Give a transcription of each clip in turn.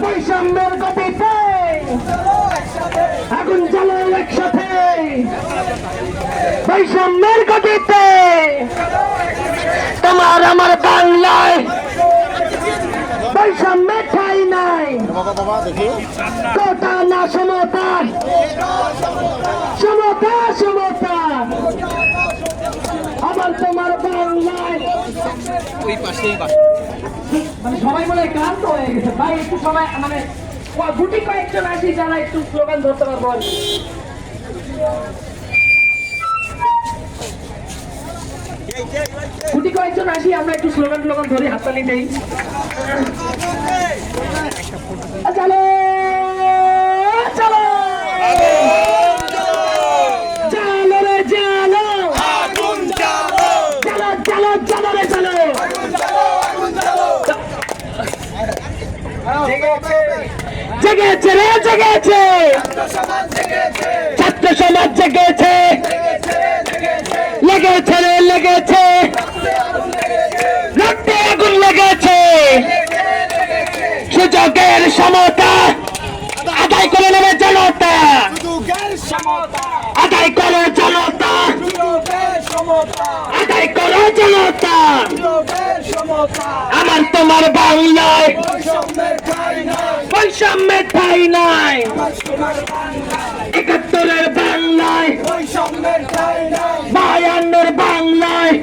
বৈষম্যের গতিতে আগুন জ্বালো একসাথে, বৈষম্যের গতিতে তোমার আমার বাংলায় বৈষম্যের ঠাঁই নাই। কোটা না সমতা, সমতা সমতা আমার তোমার বাংলায়। মানে সবাই বলে ক্লান্ত হয়ে গেছে ভাই, একটু সবাই মানে গুটি কয়েকজন আসি যারা একটু স্লোগান ধরতে পারবো। গুটি কয়েকজন আসি, আমরা একটু স্লোগান স্লোগান ধরি, হাততালি নেই। চলো চলো চলো রে চলো, চলো চলো চলো রে চলো। জেগেছে রে জেগেছে, ছাত্র সমাজ জেগেছে, লেগেছে রে লেগেছে, রক্তে আগুন লেগেছে। সুযোগের সমতা আদায় করে নেবে জনতা, আদায় করো জনতা, আদায় করো জনতা। আমার তোমার বাংলায় বৈষম্যের ঠাঁই নাই, ৭১-এর বাংলায়, ৫২-এর বাংলায়,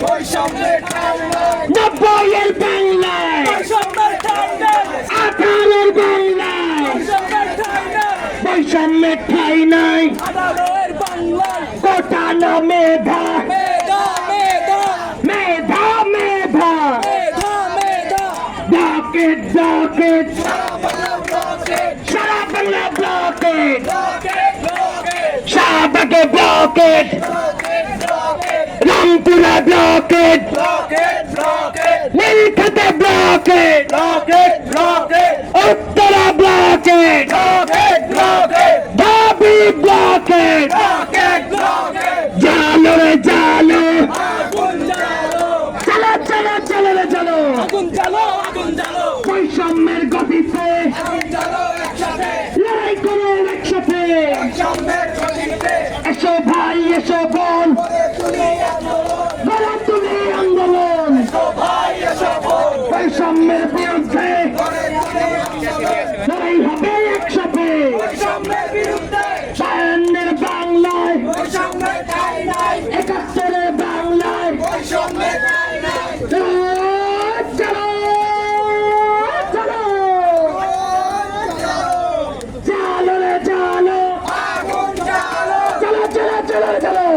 ৯০-এর বাংলায়, ১৮-এর বাংলায় বৈষম্যের ঠাঁই নাই। কোটা না মেধা, মেধা মেধা, ব্লকেট ব্লকেট, সারা বাংলা ব্লকেট, শাহবাগে ব্লকেট, রংপুরা ব্লকেট, নীলক্ষেতে ব্লকেট, উত্তরা ব্লকেট, ঢাবি ব্লকেট। জালো রে জালো, চলো চলো চলো রে চলো, বৈষম্যের গতিতে লড়াই করো একসাথে। এসো ভাই এসো বোন, গড়ে তুলি আন্দোলন, বৈষম্যের বিরুদ্ধে লড়াই হবে একসাথে। ৫২-এর বাংলায়, ৭১-এর বাংলায়, চলো চলো চলো রে চলো, চলো চলো চলো চলো।